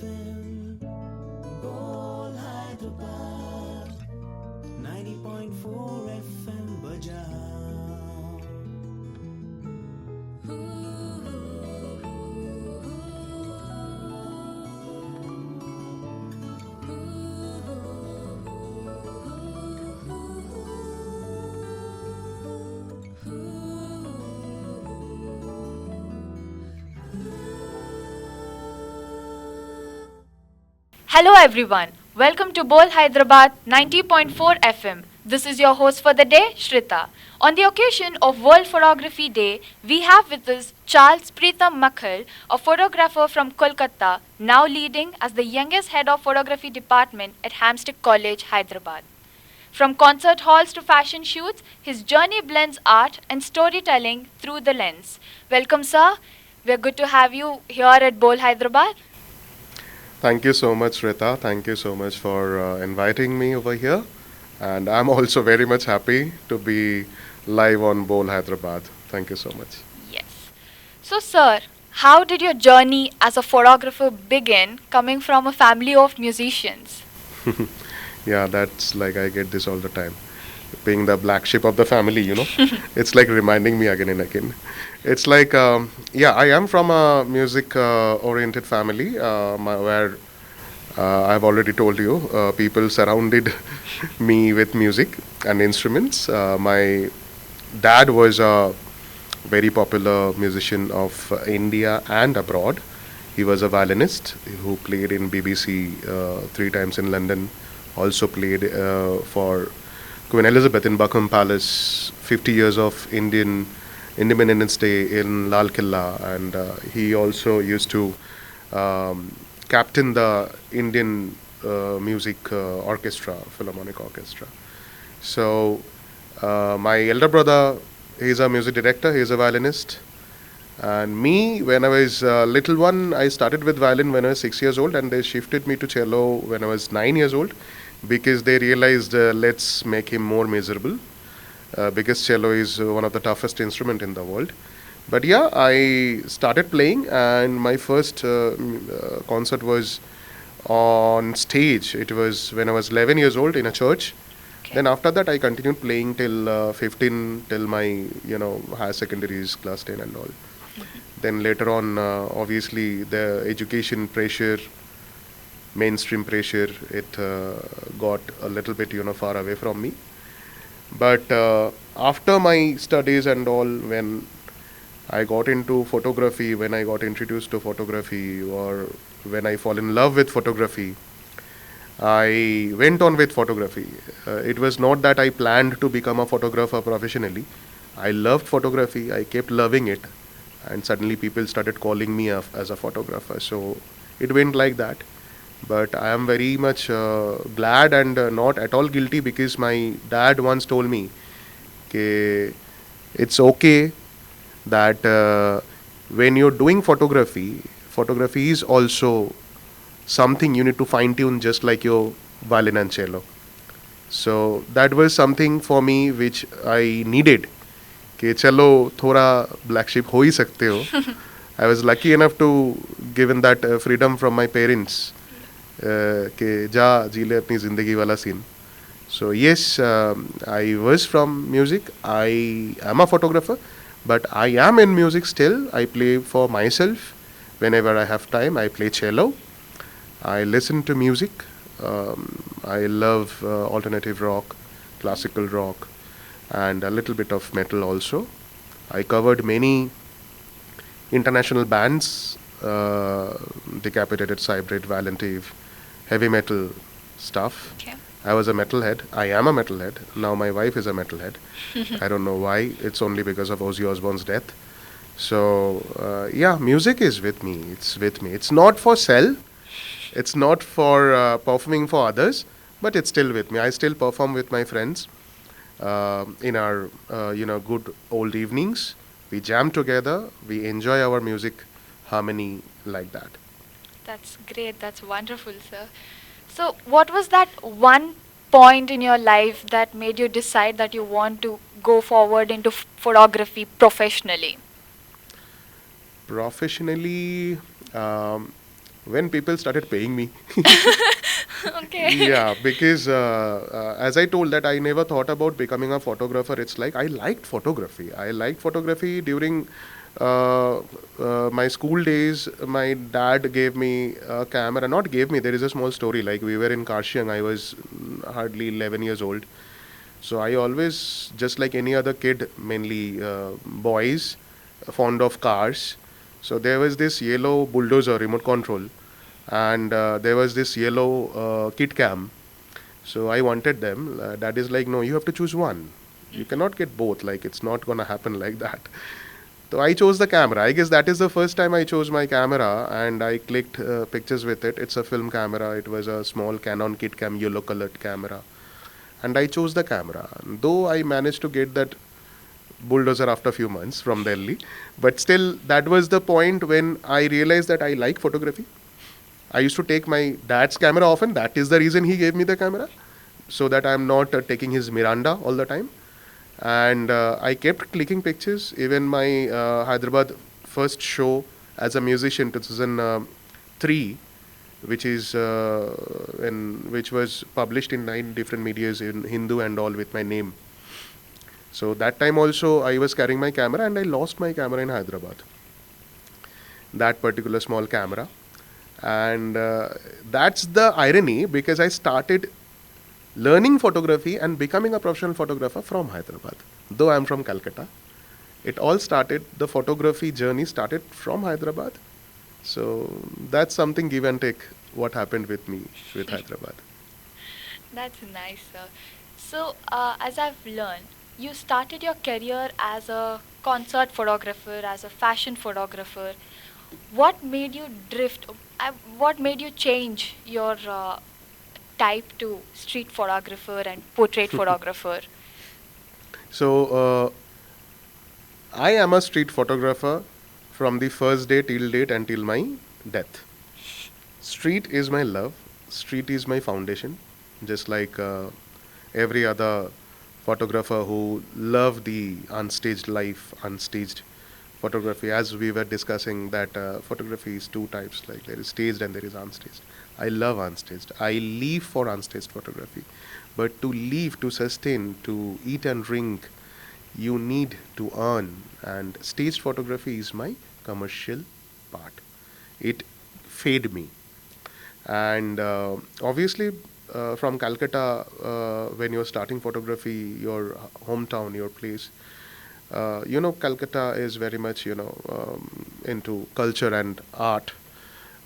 FM, Bol Hyderabad, 90.4 FM बजाओ. Hello everyone. Welcome to Bol Hyderabad 90.4 FM. This is your host for the day, Shritha. On the occasion of World Photography Day, we have with us Charles Pritam Makhal, a photographer from Kolkata, now leading as the youngest head of photography department at Hampstead College, Hyderabad. From concert halls to fashion shoots, his journey blends art and storytelling through the lens. Welcome, sir. We're good to have you here at Bol Hyderabad. Thank you so much, Shritha. Thank you so much for inviting me over here. And I'm also very much happy to be live on Bol Hyderabad. Thank you so much. Yes. So, sir, how did your journey as a photographer begin coming from a family of musicians? Yeah, that's like I get this all the time. Being the black sheep of the family, it's like reminding me again and again. It's like, I am from a music oriented family where I've already told you, people surrounded me with music and instruments. My dad was a very popular musician of India and abroad. He was a violinist who played in BBC 3 times in London, also played for Queen Elizabeth in Buckingham Palace, 50 years of Indian Independence Day in Lal Killa, and he also used to captain the Indian music orchestra, Philharmonic Orchestra. So my elder brother, he's a music director, he's a violinist. And me, when I was little one, I started with violin when I was 6 years old, and they shifted me to cello when I was 9 years old because they realized let's make him more miserable because cello is one of the toughest instrument in the world. But yeah, I started playing, and my first concert was on stage. It was when I was 11 years old in a church. Okay. Then after that, I continued playing till 15, till my higher secondaries, class 10 and all. Then later on, obviously, the education pressure, mainstream pressure, it got a little bit far away from me. But after my studies and all, when I got into photography, when I got introduced to photography, or when I fall in love with photography, I went on with photography. It was not that I planned to become a photographer professionally. I loved photography, I kept loving it, and suddenly people started calling me as a photographer. So it went like that. But I am very much glad and not at all guilty, because my dad once told me that it's okay that when you're doing photography, photography is also something you need to fine tune, just like your violin and cello. So that was something for me which I needed. कि चलो थोड़ा black sheep हो ही सकते हो. I was lucky enough to given that freedom from my parents. कि जा जी ले अपनी जिंदगी वाला scene. So yes, I was from music. I am a photographer, but I am in music still. I play for myself whenever I have time. I play cello. I listen to music. I love alternative rock, classical rock, and a little bit of metal also. I covered many international bands, Decapitated, Cybrid, Valentive, heavy metal stuff. Okay. I was a metalhead. I am a metalhead. Now my wife is a metalhead. I don't know why. It's only because of Ozzy Osbourne's death. So music is with me. It's with me. It's not for sell. It's not for performing for others, but it's still with me. I still perform with my friends in our good old evenings. We jam together. We enjoy our music harmony like that. That's great. That's wonderful, sir. So, what was that one point in your life that made you decide that you want to go forward into photography professionally? Professionally, when people started paying me. Okay. Yeah, because as I told that I never thought about becoming a photographer. It's like I liked photography. I liked photography during my school days. My dad gave me a camera. Not gave me. There is a small story. Like we were in Karshiang. I was hardly 11 years old. So I always, just like any other kid, mainly boys, fond of cars. So there was this yellow bulldozer remote control, and there was this yellow kit cam. So I wanted them. Dad is like, no, you have to choose one. You cannot get both. Like it's not gonna happen like that. So I chose the camera. I guess that is the first time I chose my camera, and I clicked pictures with it. It's a film camera. It was a small Canon kit cam, yellow colored camera, and I chose the camera. Though I managed to get that bulldozer after a few months from Delhi, but still that was the point when I realized that I like photography. I used to take my dad's camera often. That is the reason he gave me the camera, so that I'm not taking his Miranda all the time. And I kept clicking pictures. Even my Hyderabad first show as a musician, 2003, which is which was published in 9 different medias in Hindu and all with my name. So that time also I was carrying my camera and I lost my camera in Hyderabad. That particular small camera. And that's the irony, because I started learning photography and becoming a professional photographer from Hyderabad. Though I'm from Calcutta, it all started, the photography journey started from Hyderabad. So that's something give and take what happened with me with Hyderabad. That's nice, sir. So, as I've learned, you started your career as a concert photographer, as a fashion photographer. What made you drift? What made you change your type to street photographer and portrait photographer? So I am a street photographer from the first day till date until my death. Street is my love. Street is my foundation. Just like every other photographer who love the unstaged life, unstaged photography. As we were discussing that photography is two types. Like there is staged and there is unstaged. I love unstaged. I live for unstaged photography. But to live, to sustain, to eat and drink, you need to earn. And staged photography is my commercial part. It fed me. And obviously, from Calcutta, when you're starting photography, your hometown, your place, Calcutta is very much, into culture and art.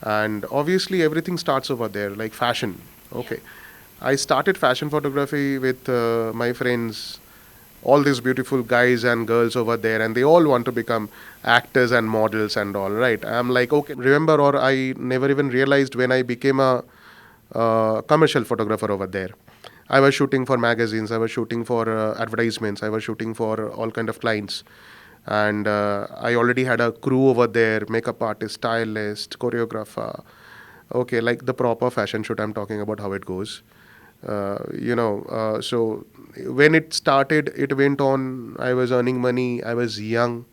And obviously, everything starts over there, like fashion. Okay. I started fashion photography with my friends, all these beautiful guys and girls over there, and they all want to become actors and models and all, right? I'm like, okay, remember, or I never even realized when I became a commercial photographer over there. I was shooting for magazines, I was shooting for advertisements, I was shooting for all kind of clients. And I already had a crew over there, makeup artist, stylist, choreographer. Okay, like the proper fashion shoot, I'm talking about how it goes. So when it started, it went on. I was earning money. I was young.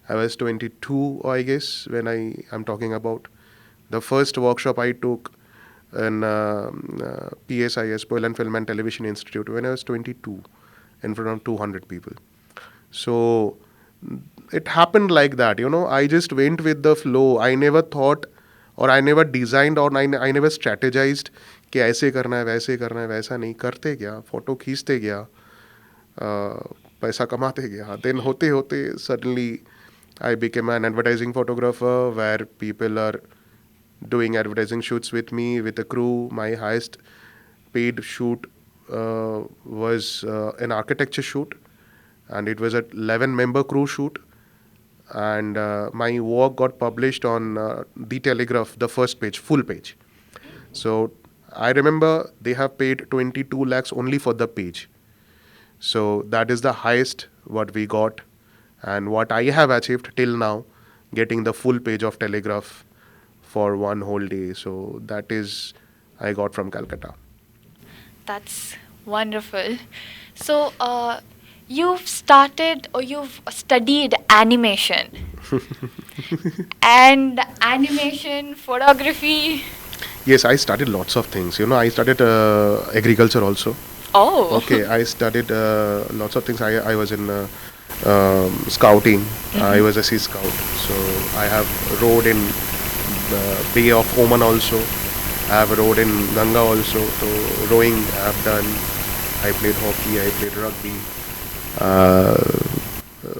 I was 22, I guess, when I'm talking about. The first workshop I took in PSIS, Poland Film and Television Institute, when I was 22, in front of 200 people. So it happened like that, I just went with the flow. I never thought, or I never designed, or I never strategized कि ऐसे करना है, वैसे करना है, वैसा नहीं, करते गया, फोटो खींचते गया, पैसा कमाते गया. Then होते होते suddenly I became an advertising photographer where people are doing advertising shoots with me, with a crew. My highest paid shoot was an architecture shoot, and it was a 11-member crew shoot. And my work got published on The Telegraph, the first page, full page. So I remember they have paid 22 lakhs only for the page. So that is the highest what we got, and what I have achieved till now, getting the full page of Telegraph for one whole day. So that is I got from Calcutta. That's wonderful. So, you've started or you've studied animation. And animation, photography. Yes, I studied lots of things. I studied agriculture also. Oh. Okay, I studied lots of things. I was in scouting. I was a Sea Scout. So I have rowed in Bay of Oman also. I have rowed in Ganga also. So rowing I have done. I played hockey. I played rugby.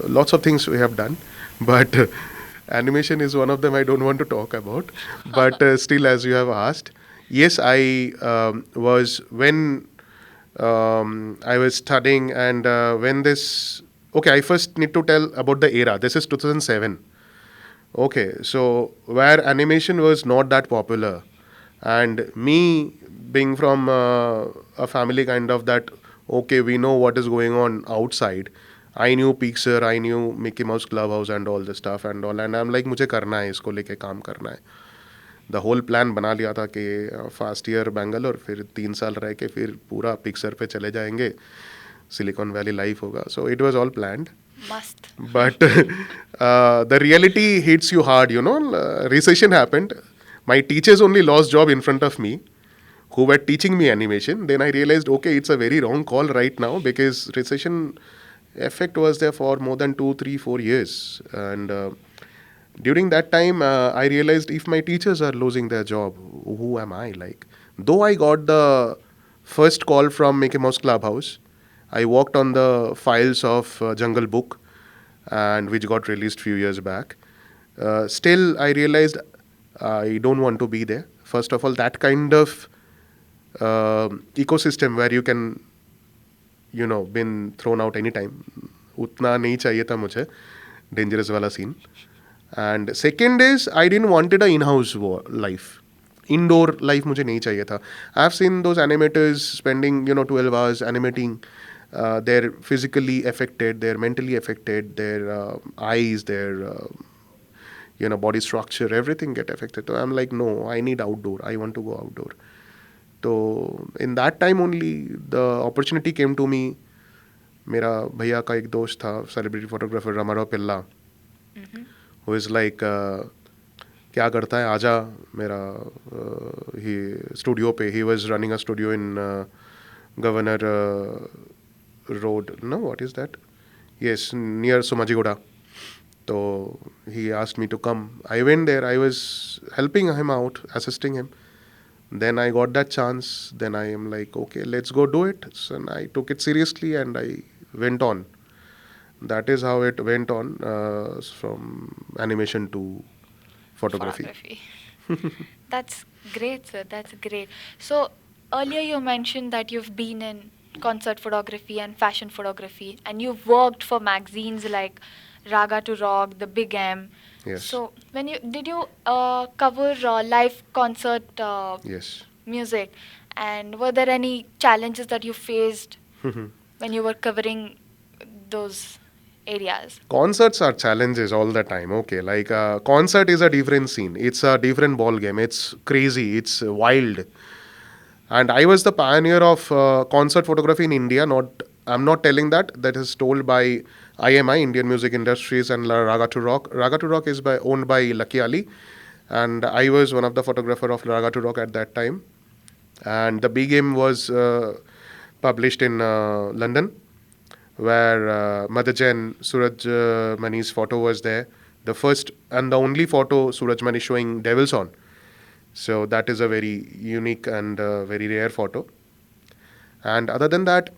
Lots of things we have done, but animation is one of them I don't want to talk about. But still, as you have asked, yes, I was when I was studying, and when this. Okay, I first need to tell about the era. This is 2007. Okay, so where animation was not that popular, and me being from a family kind of that, okay, we know what is going on outside. I knew Pixar, I knew Mickey Mouse Clubhouse and all the stuff and all, and I'm like, मुझे करना है इसको लेके काम करना है. The whole plan बना लिया था कि फर्स्ट ईयर बैंगलोर, फिर 3 साल रह के फिर पूरा पिक्सर पे चले जाएंगे, सिलिकॉन वैली लाइफ होगा. So it was all planned. Must. But the reality hits you hard, recession happened. My teachers only lost job in front of me who were teaching me animation. Then I realized, okay, it's a very wrong call right now because recession effect was there for more than 2, 3, 4 years. And during that time, I realized if my teachers are losing their job, who am I? Like, though I got the first call from Mickey Mouse Clubhouse, I worked on the files of Jungle Book, and which got released few years back. Still, I realized I don't want to be there. First of all, that kind of ecosystem where you can, been thrown out anytime. Utna nahi chahiye tha mujhe. Dangerous wala scene. And second is, I didn't wanted a in-house life. Indoor life मुझे नहीं चाहिए था. I've seen those animators spending 12 hours animating. They're physically affected, they're mentally affected, their eyes, their body structure, everything get affected. So I'm like, no, I need outdoor. I want to go outdoor. So in that time only the opportunity came to me. मेरा भैया का एक दोस्त था, celebrity photographer Ramarao Pilla, who is like, क्या करता है आजा मेरा ही स्टूडियो पे. He was running a studio in Governor Road. No, what is that? Yes, near Somajigoda. So he asked me to come. I went there. I was helping him out, assisting him. Then I got that chance. Then I am like, okay, let's go do it. So and I took it seriously and I went on. That is how it went on from animation to photography. That's great, sir. That's great. So earlier you mentioned that you've been in concert photography and fashion photography, and you've worked for magazines like Raga to Rock, The Big M. Yes. So when did you cover live concert Yes. music, and were there any challenges that you faced when you were covering those areas? Concerts are challenges all the time. Okay, like concert is a different scene. It's a different ball game. It's crazy. It's wild. And I was the pioneer of concert photography in India. I'm not telling that. That is told by IMI, Indian Music Industries, and Raga to Rock. Raga to Rock is owned by Lucky Ali, and I was one of the photographer of Raga to Rock at that time. And the big game was published in London, where Mother Jen, Suraj Mani's photo was there. The first and the only photo Suraj Mani showing devils on. So that is a very unique and very rare photo. And other than that,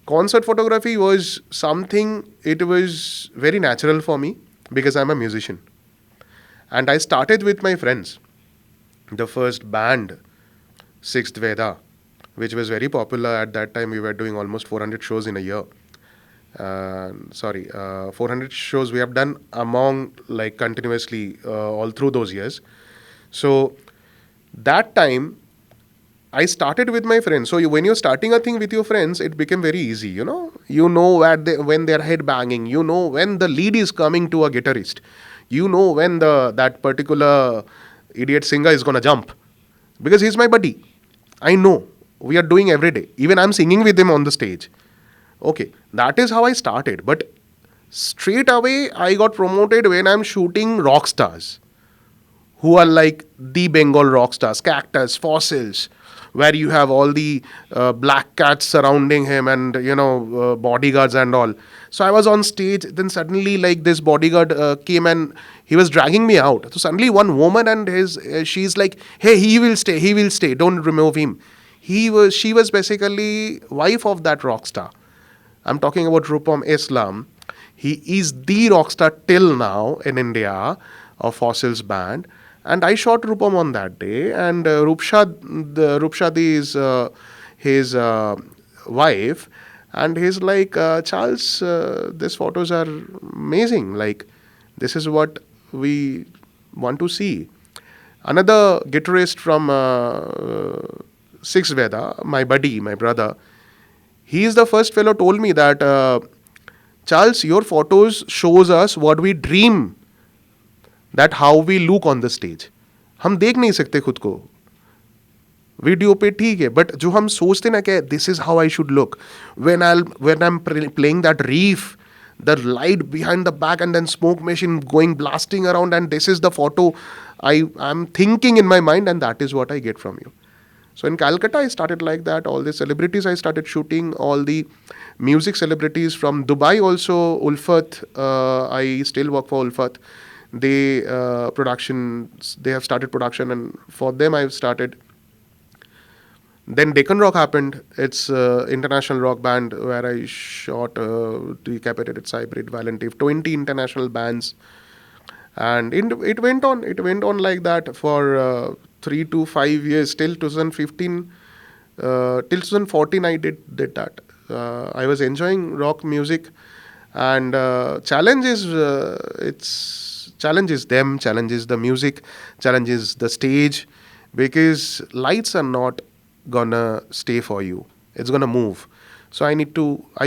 concert photography was something, it was very natural for me because I'm a musician. And I started with my friends. The first band, Sixth Veda, which was very popular at that time. We were doing almost 400 shows in a year. 400 shows we have done among like continuously all through those years. So that time I started with my friends. So when you're starting a thing with your friends, it became very easy. You know when they're head banging. You know when the lead is coming to a guitarist. You know when that particular idiot singer is gonna jump, because he's my buddy. I know we are doing every day. Even I'm singing with him on the stage. Okay, that is how I started. But Straight away, I got promoted when I'm shooting rock stars who are like the Bengal rock stars, cactus, fossils, where you have all the black cats surrounding him and bodyguards and all. So I was on stage. Then suddenly, like this bodyguard came and he was dragging me out. So suddenly, one woman and she's like, "Hey, he will stay. He will stay. Don't remove him." She was basically wife of that rock star. I'm talking about Rupam Islam. He is the rock star till now in India of Fossils band. And I shot Rupam on that day. And Rupshadi is his wife. And he's like, Charles, these photos are amazing. Like, this is what we want to see. Another guitarist from Six Veda, my buddy, my brother, he is the first fellow told me that Charles, your photos shows us what we dream, that how we look on the stage. हम देख नहीं सकते खुद को video पे, ठीक है, but जो हम सोचते ना कि this is how I should look when I am playing that reef, the light behind the back and then smoke machine going blasting around, and this is the photo I'm thinking in my mind, and that is what I get from you. So in Calcutta, I started like that. All the celebrities I started shooting, all the music celebrities from Dubai also, Ulfat, I still work for Ulfat. They have started production, and for them I've started. Then Deccan Rock happened. It's international rock band where I shot Decapitated, Cybrid, Valentive, 20 international bands. And it went on. It went on like that for 3 to 5 years, till 2015, till 2014 I did that. I was enjoying rock music, and challenges them, challenges the music, challenges the stage, because lights are not gonna stay for you. It's gonna move. So I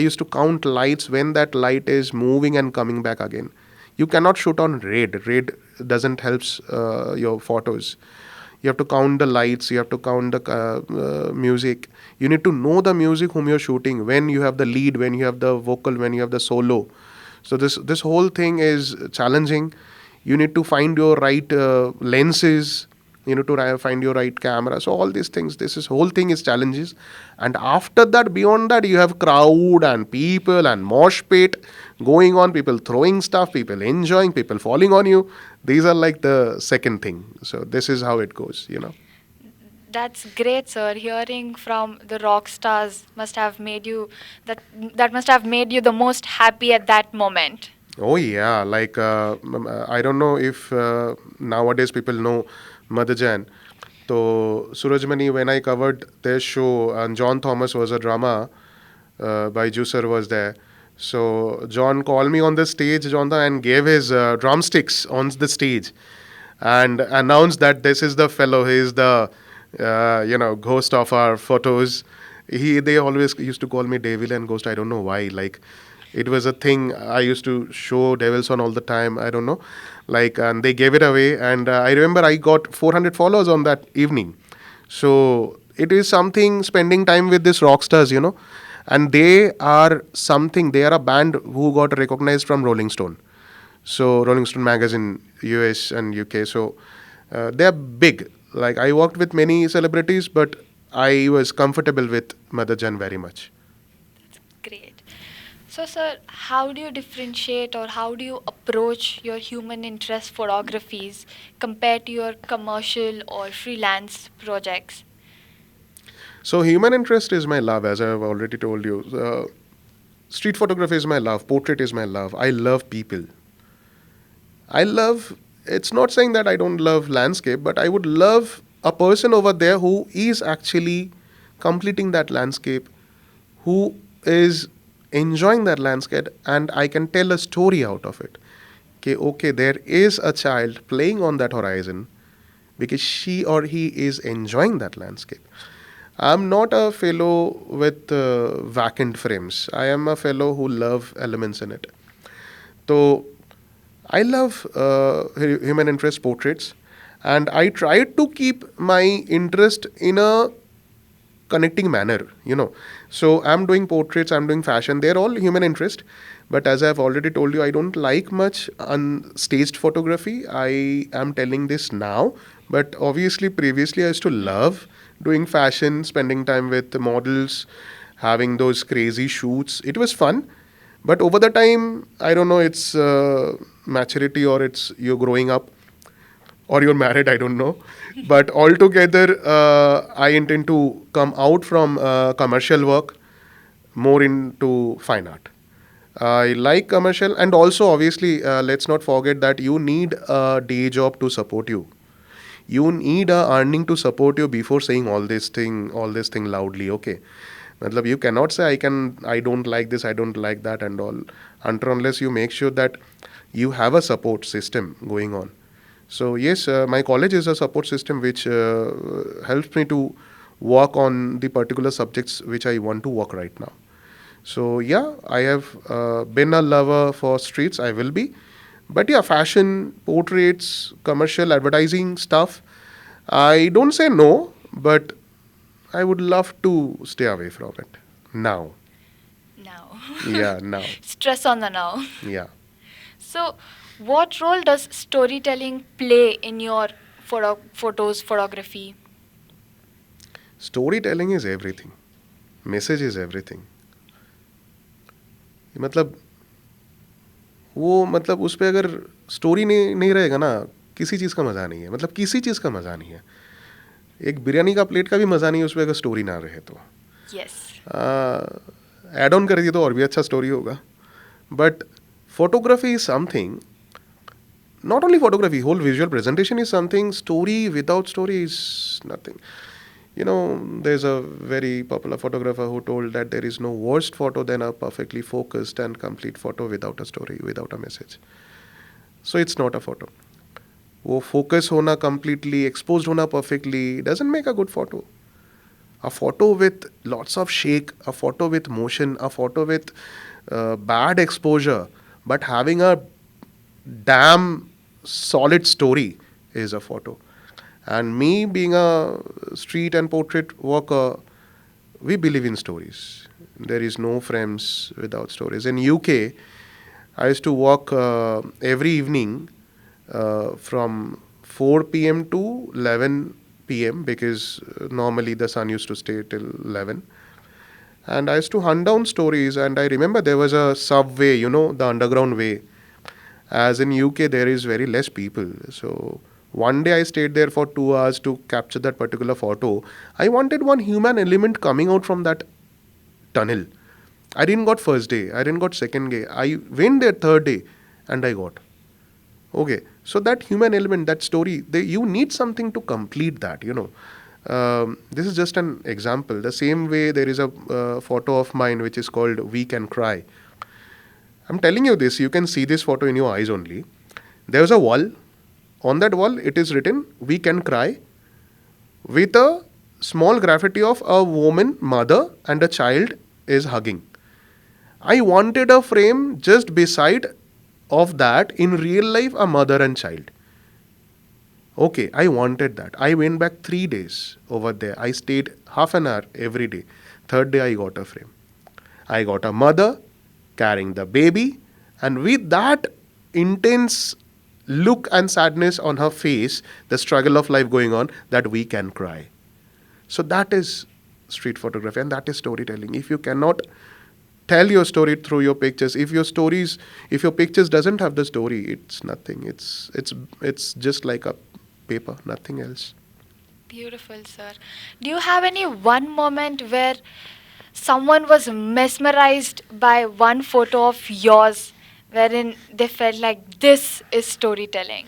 used to count lights when that light is moving and coming back again. You cannot shoot on red. Red doesn't help your photos. You have to count the lights. You have to count the music. You need to know the music whom you're shooting. When you have the lead, when you have the vocal, when you have the solo. So this whole thing is challenging. You need to find your right lenses. You need to find your right camera. So all these things, whole thing is challenges. And after that, beyond that, you have crowd and people and mosh pit going on, people throwing stuff, people enjoying, people falling on you. These are like the second thing. So this is how it goes, That's great, sir. Hearing from the rock stars must have made you that must have made you the most happy at that moment. Oh yeah, like I don't know if nowadays people know Mother Jan. So Surajmani, when I covered their show, and John Thomas was a drama, by Juicer was there. So John called me on the stage, Jonathan, and gave his drumsticks on the stage, and announced that this is the fellow. He is the ghost of our photos. They always used to call me Devil and Ghost. I don't know why. Like, it was a thing. I used to show Devils on all the time. I don't know. Like, and they gave it away. And I remember I got 400 followers on that evening. So it is something, spending time with these rock stars, And they are something. They are a band who got recognized from Rolling Stone. So Rolling Stone magazine, US and UK. So they are big. Like, I worked with many celebrities, but I was comfortable with Mother Jan very much. Great. So, sir, how do you differentiate, or how do you approach your human interest photographies compared to your commercial or freelance projects? So, human interest is my love, as I have already told you. Street photography is my love. Portrait is my love. I love people. It's not saying that I don't love landscape, but I would love a person over there who is actually completing that landscape, who is enjoying that landscape, and I can tell a story out of it. Okay, there is a child playing on that horizon because she or he is enjoying that landscape. I'm not a fellow with vacant frames. I am a fellow who love elements in it. So I love human interest portraits, and I try to keep my interest in a connecting manner, So I'm doing portraits, I'm doing fashion. They're all human interest. But as I've already told you, I don't like much unstaged photography. I am telling this now. But obviously, previously, I used to love doing fashion, spending time with the models, having those crazy shoots. It was fun. But over the time, I don't know, it's maturity or it's you're growing up or you're married, I don't know. But altogether, I intend to come out from commercial work more into fine art. I like commercial, and also obviously, let's not forget that you need a day job to support you. You need a earning to support you before saying all this thing loudly. Okay, matlab you cannot say I don't like this, I don't like that, and all unless you make sure that you have a support system going on. So yes, my college is a support system which helps me to work on the particular subjects which I want to work right now. So yeah, I have been a lover for streets. I will be, but yeah, fashion, portraits, commercial, advertising stuff. I don't say no, but I would love to stay away from it now. Now. Yeah, now. Stress on the now. Yeah. So, what role does storytelling play in your photos, photography? Storytelling is everything. Message is everything. मतलब वो मतलब उस पर अगर story नहीं रहेगा ना, किसी चीज़ का मज़ा नहीं है. मतलब किसी चीज़ का मज़ा नहीं है. एक बिरयानी का प्लेट का भी मज़ा नहीं है उस पर अगर स्टोरी ना रहे तो. Yes. एड ऑन कर दिए तो और भी अच्छा स्टोरी होगा. But photography is something, not only photography, whole visual presentation is something. Story without story is nothing. There's a very popular photographer who told that there is no worst photo than a perfectly focused and complete photo without a story, without a message. So it's not a photo. वो focus होना completely, exposed होना perfectly doesn't make a good photo. A photo with lots of shake, a photo with motion, a photo with bad exposure, but having a damn solid story is a photo. And me being a street and portrait worker, we believe in stories. There is no frames without stories. In UK, I used to walk every evening from 4 p.m. to 11 p.m. because normally the sun used to stay till 11. And I used to hunt down stories, and I remember there was a subway, the underground way. As in UK, there is very less people. So one day I stayed there for 2 hours to capture that particular photo. I wanted one human element coming out from that tunnel. I didn't got first day. I didn't got second day. I went there third day and I got. Okay. So that human element, that story, you need something to complete that, This is just an example. The same way there is a photo of mine which is called We Can Cry. I'm telling you this, you can see this photo in your eyes only. There's a wall. On that wall, it is written, We Can Cry, with a small graffiti of a woman, mother, and a child is hugging. I wanted a frame just beside of that, in real life, a mother and child. Okay, I wanted that. I went back 3 days over there. I stayed half an hour every day. Third day, I got a frame. I got a mother carrying the baby, and with that intense look and sadness on her face, the struggle of life going on, that we can cry. So that is street photography, and that is storytelling. If you cannot tell your story through your pictures, if your pictures doesn't have the story, it's nothing. It's just like a paper, nothing else. Beautiful, sir. Do you have any one moment where someone was mesmerized by one photo of yours, wherein they felt like this is storytelling?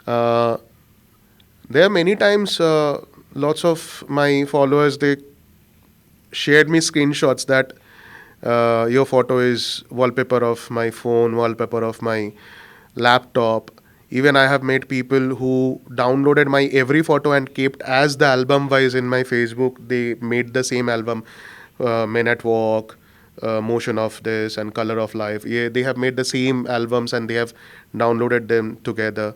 There are many times, lots of my followers, they shared me screenshots that your photo is wallpaper of my phone, wallpaper of my laptop. Even I have met people who downloaded my every photo and kept as the album wise in my Facebook. They made the same album, Men at Walk, Motion of This, and Color of Life. Yeah, they have made the same albums and they have downloaded them together.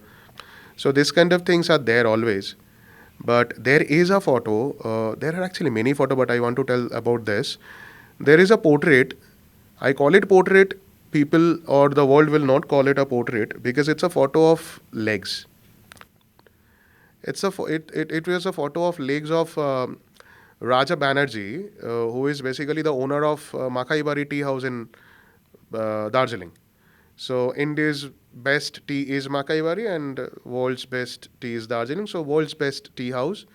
So this kind of things are there always. But there is a photo. There are actually many photos, but I want to tell about this. There is a portrait. I call it portrait. People or the world will not call it a portrait because it's a photo of legs. It was a photo of legs of Raja Banerjee, who is basically the owner of Makaibari tea house in Darjeeling. So India's best tea is Makaibari and world's best tea is Darjeeling. So world's best tea house,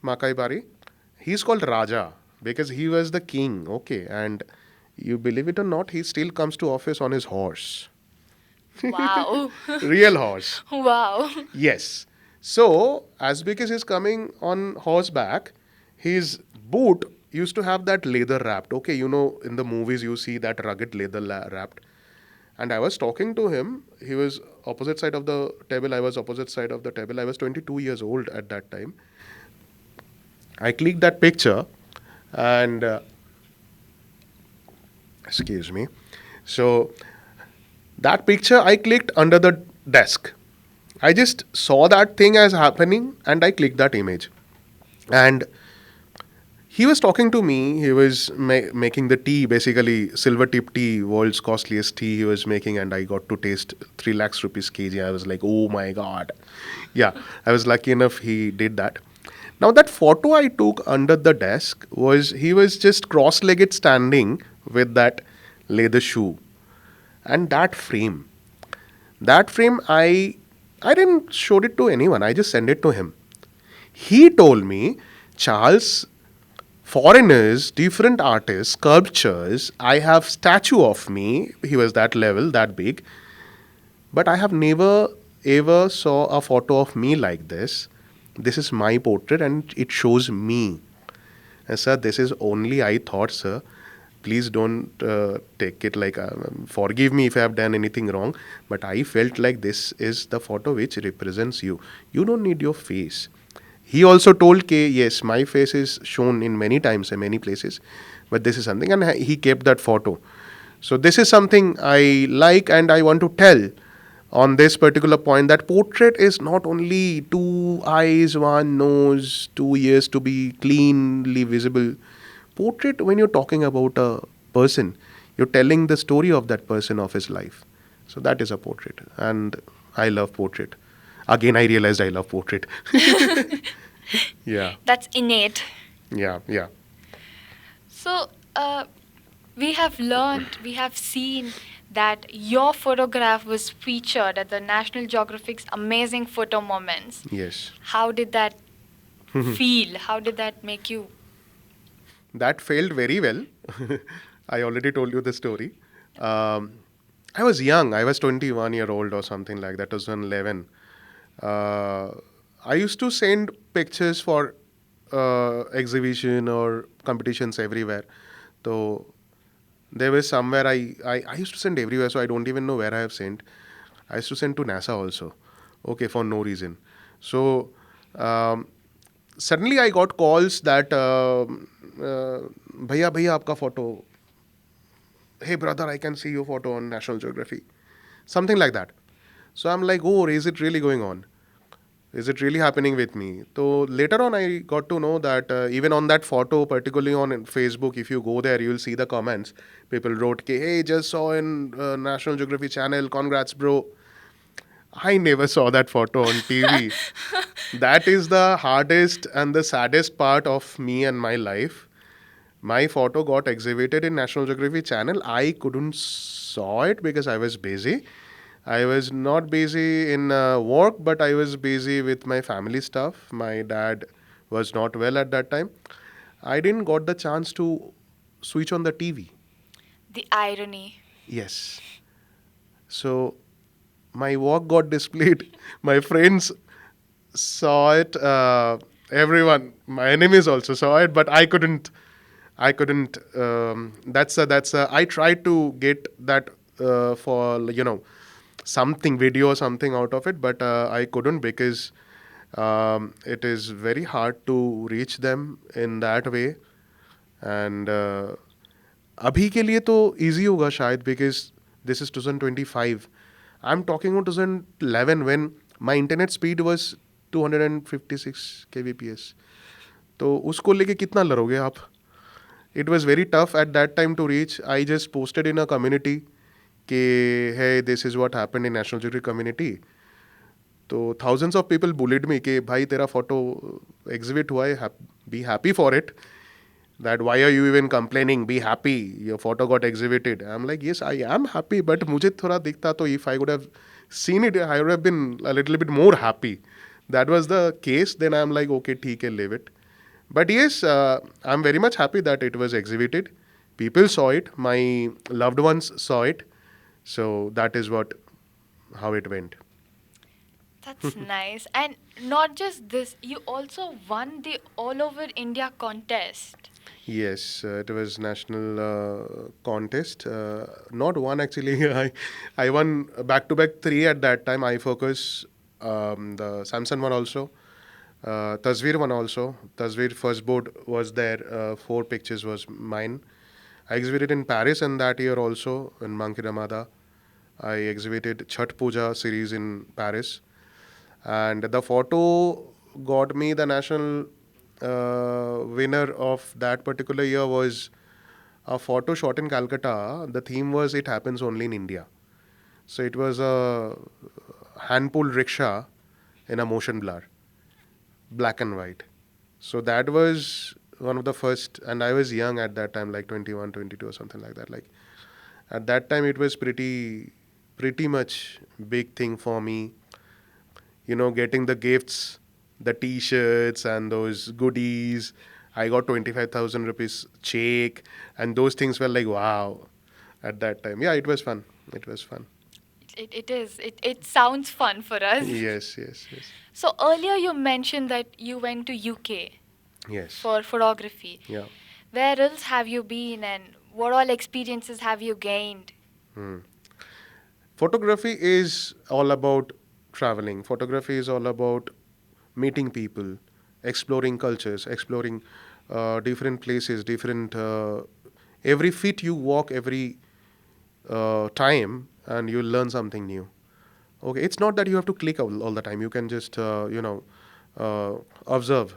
Makaibari. He's called Raja because he was the king. Okay, and you believe it or not, he still comes to office on his horse. Wow. Real horse. Wow. Yes. So, as because he's coming on horseback, his boot used to have that leather wrapped. Okay, you know, in the movies you see that rugged leather wrapped. And I was talking to him. He was opposite side of the table. I was opposite side of the table. I was 22 years old at that time. I clicked that picture and, excuse me. So, that picture I clicked under the desk. I just saw that thing as happening and I clicked that image. And he was talking to me. He was making the tea, basically silver tip tea, world's costliest tea he was making, and I got to taste 3 lakhs rupees kg. I was like, oh my god. Yeah, I was lucky enough he did that. Now that photo I took under the desk was he was just cross-legged standing with that leather shoe. And that frame I didn't show it to anyone. I just sent it to him. He told me, Charles, foreigners, different artists, sculptures, I have statue of me. He was that level, that big. But I have never ever saw a photo of me like this. This is my portrait and it shows me. And sir, this is only I thought, sir. Please don't take it like, forgive me if I have done anything wrong. But I felt like this is the photo which represents you. You don't need your face. He also told K, yes, my face is shown in many times in many places. But this is something. And he kept that photo. So this is something I like and I want to tell on this particular point that portrait is not only 2 eyes, 1 nose, 2 ears to be cleanly visible. Portrait, when you're talking about a person, you're telling the story of that person, of his life. So that is a portrait. And I love portrait. Again, I realized I love portrait. Yeah, That's innate. yeah. So, we have learned, we have seen that your photograph was featured at the National Geographic's Amazing Photo Moments. Yes. How did that feel? How did that make you? That failed very well. I already told you the story. I was young. I was 21-year-old or something like that. 2011. I used to send pictures for exhibition or competitions everywhere. So there was somewhere I used to send everywhere, so I don't even know where I have sent. I used to send to NASA also. Okay, for no reason. So suddenly I got calls that भैया भैया आपका photo. Hey brother, I can see your photo on National Geography. Something like that. So I'm like, oh, is it really going on? Is it really happening with me? So later on, I got to know that even on that photo, particularly on Facebook, if you go there, you'll see the comments. People wrote, hey, just saw in National Geography channel, congrats, bro. I never saw that photo on TV. That is the hardest and the saddest part of me and my life. My photo got exhibited in National Geography channel. I couldn't saw it because I was busy. I was not busy in work, but I was busy with my family stuff. My dad was not well at that time. I didn't got the chance to switch on the TV. The irony. Yes. So my work got displayed. My friends saw it. Everyone, my enemies also saw it, but I couldn't. I couldn't. I tried to get that for something video or something out of it, but I couldn't because it is very hard to reach them in that way. And अभी के लिए तो easy होगा शायद because this is 2025. I'm talking about 2011 when my internet speed was 256 kbps. तो उसको लेके कितना लड़ोगे आप? It was very tough at that time to reach. I just posted in a community कि hey, this is what happened in National Geographic community. तो thousands of people bullied me कि भाई तेरा फोटो exhibit हुआ है, be happy for it. That why are you even complaining? Be happy. Your photo got exhibited. I'm like, yes, I am happy, but मुझे थोड़ा दिखता तो if I would have seen it, I would have been a little bit more happy. That was the case. Then I'm like, okay, ठीक है, leave it. But yes, I'm very much happy that it was exhibited. People saw it. My loved ones saw it. So that is how it went. That's nice. And not just this, you also won the All Over India contest. Yes, it was national contest. Not one actually. I won back to back three at that time. I focus the Samsung one also. Tasveer one also. Tasveer first board was there. 4 pictures was mine. I exhibited in Paris and that year also in Monkey Ramada. I exhibited Chhat Puja series in Paris. And the photo got me the national winner of that particular year was a photo shot in Calcutta. The theme was It Happens Only in India. So it was a hand-pulled rickshaw in a motion blur, black and white. So that was one of the first, and I was young at that time, like 21, 22 or something like that. Like at that time, it was pretty much big thing for me. You know, getting the gifts, the T-shirts and those goodies. I got 25,000 rupees check, and those things were like wow at that time. Yeah, it was fun. It was fun. It is. It sounds fun for us. Yes. So earlier you mentioned that you went to UK Yes. for photography. Yeah. Where else have you been and what all experiences have you gained? Photography is all about traveling. Photography is all about meeting people, exploring cultures, exploring different places, different. Every feet you walk, every time, and you learn something new. Okay, it's not that you have to click all the time. You can just observe,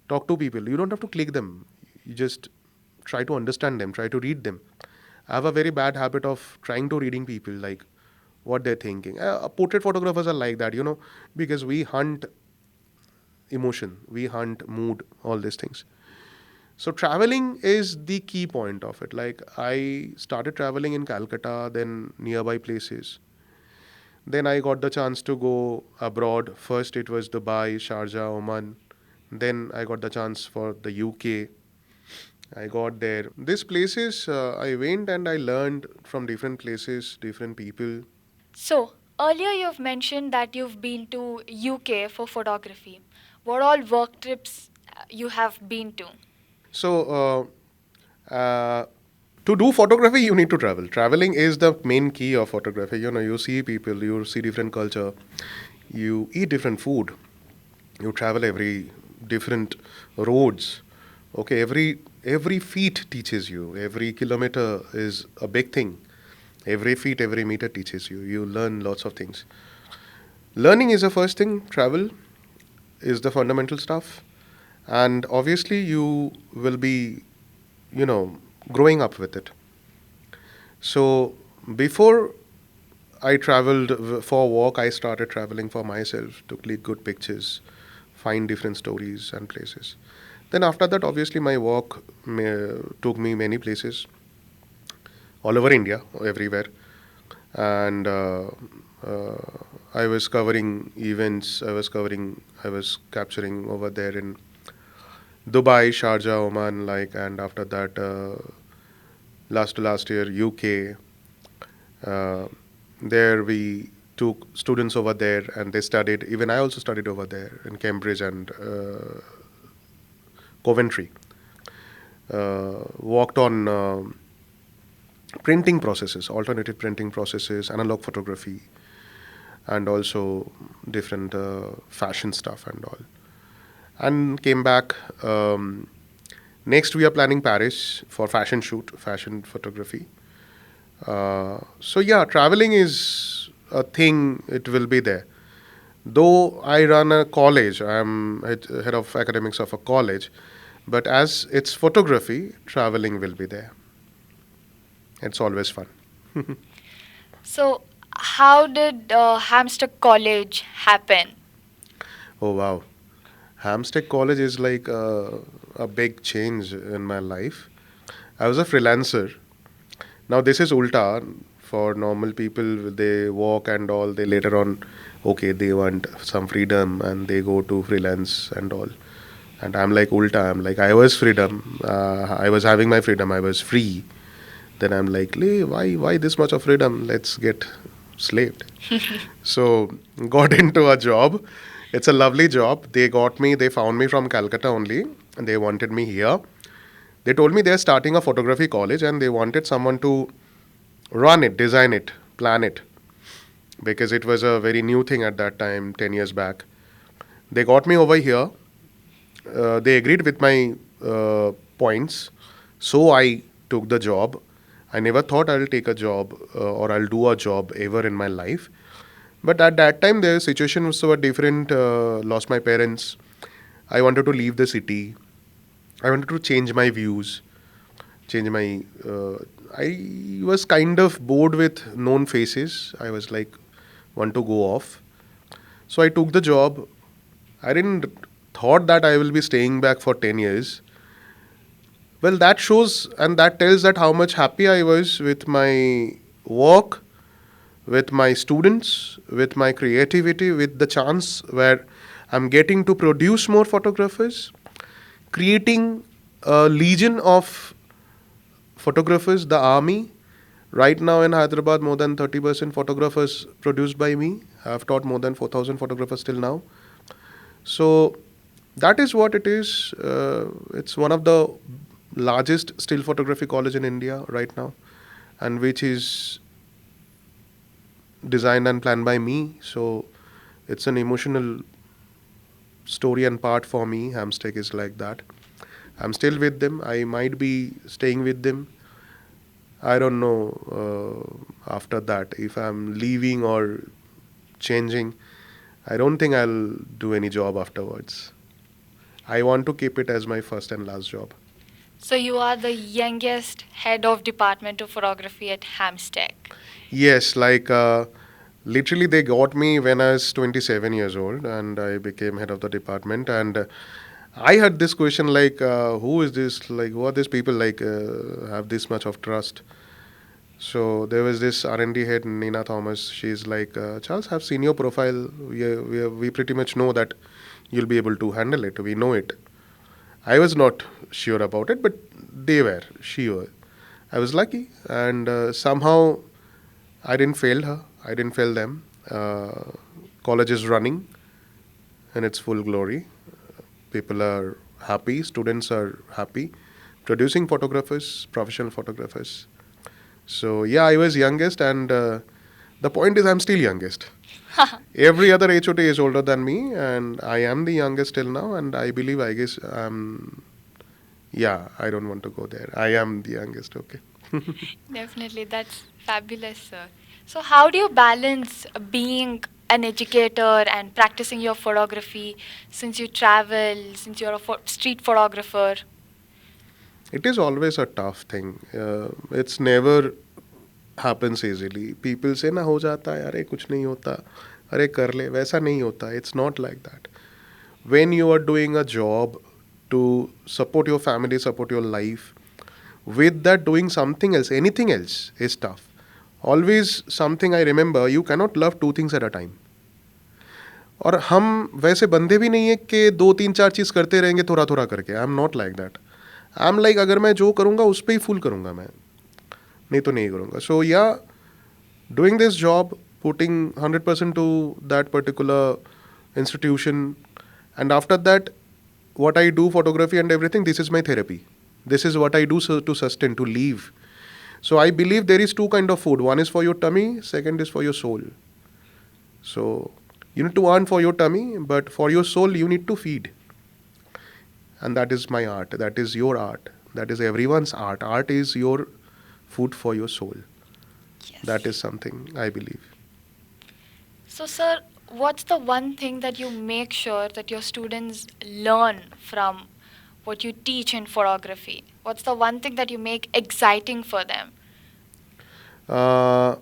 talk to people. You don't have to click them. You just try to understand them, try to read them. I have a very bad habit of trying to reading people, like what they're thinking. Portrait photographers are like that, because we hunt emotion, we hunt mood, all these things. So traveling is the key point of it. Like I started traveling in Calcutta, then nearby places. Then I got the chance to go abroad. First it was Dubai, Sharjah, Oman. Then I got the chance for the UK. I got there. These places I went and I learned from different places, different people. So earlier you've mentioned that you've been to UK for photography. What all work trips you have been to? So to do photography, you need to travel. Traveling is the main key of photography. You see people, you see different culture, you eat different food, you travel every different roads. Okay, every feet teaches you. Every kilometer is a big thing. Every feet, every meter teaches you. You learn lots of things. Learning is the first thing. Travel is the fundamental stuff. And obviously you will be, growing up with it. So before I traveled for work, I started traveling for myself to click good pictures, find different stories and places. Then after that, obviously my work took me many places, all over India, everywhere. And I was covering events, I was capturing over there in Dubai, Sharjah, Oman, and after that, last year, UK. There we took students over there and they studied. Even I also studied over there in Cambridge and Coventry. Worked on printing processes, alternative printing processes, analog photography, and also different fashion stuff and all. And came back. Next, we are planning Paris for fashion shoot, fashion photography. So yeah, traveling is a thing. It will be there. Though I run a college, I'm head of academics of a college, but as it's photography, traveling will be there. It's always fun. So, how did Hamster College happen? Oh wow. Hamstead College is like a big change in my life. I was a freelancer. Now this is ulta for normal people. They work and all. They later on, okay, they want some freedom and they go to freelance and all. And I'm like ulta. I'm like I was freedom. I was having my freedom. I was free. Then I'm like, why this much of freedom? Let's get slaved. So got into a job. It's a lovely job. They got me. They found me from Calcutta only, and they wanted me here. They told me they're starting a photography college, and they wanted someone to run it, design it, plan it, because it was a very new thing at that time, 10 years back. They got me over here. They agreed with my points, so I took the job. I never thought I'll take a job or I'll do a job ever in my life. But at that time, the situation was so different. Lost my parents. I wanted to leave the city. I wanted to change my views, change my. I was kind of bored with known faces. I was like, want to go off. So I took the job. I didn't thought that I will be staying back for 10 years. Well, that shows and that tells that how much happy I was with my work, with my students, with my creativity, with the chance where I'm getting to produce more photographers, creating a legion of photographers, the army. Right now in Hyderabad, more than 30% photographers produced by me. I've taught more than 4,000 photographers till now. So that is what it is. It's one of the largest still photography college in India right now, and which is designed and planned by me. So it's an emotional story and part for me. Hamstead is like that. I'm still with them. I might be staying with them. I don't know after that if I'm leaving or changing. I don't think I'll do any job afterwards. I want to keep it as my first and last job. So, you are the youngest head of department of photography at Hamster. Yes, like literally they got me when I was 27 years old and I became head of the department. And I had this question like, who is this? Like, who are these people like have this much of trust? So there was this R&D head, Nina Thomas. She's like, Charles, have seen your profile. We pretty much know that you'll be able to handle it. We know it. I was not sure about it, but they were sure. I was lucky, and somehow I didn't fail her. I didn't fail them. College is running in its full glory. People are happy. Students are happy. Producing photographers, professional photographers. So yeah, I was youngest, and the point is, I'm still youngest. Every other HOT is older than me, and I am the youngest till now. And I believe, I guess, yeah, I don't want to go there. I am the youngest. Okay. Definitely, that's fabulous, sir. So, how do you balance being an educator and practicing your photography since you travel, since you're a street photographer? It is always a tough thing. It's never happens easily. People say ना हो जाता है अरे कुछ नहीं होता अरे कर ले वैसा नहीं होता. It's not like that. When you are doing a job to support your family, support your life, with that doing something else, anything else is tough. Always something I remember, you cannot love two things at a time. और हम वैसे बंदे भी नहीं है कि दो तीन चार चीज़ करते रहेंगे थोड़ा थोड़ा करके. I am not like that. I am like अगर मैं जो करूँगा उस पर ही फुल करूँगा मैं, नहीं तो नहीं करूँगा. So yeah doing this job, putting 100% to that particular institution, and after that what I do, photography and everything, this is my therapy. This is what I do to sustain, to live. So I believe there is two kind of food. One is for your tummy, second is for your soul. So you need to earn for your tummy, but for your soul you need to feed. And that is my art, that is your art, that is everyone's art. Art is your food for your soul. Yes. That is something I believe. So, sir, what's the one thing that you make sure that your students learn from what you teach in photography? What's the one thing that you make exciting for them? Uh,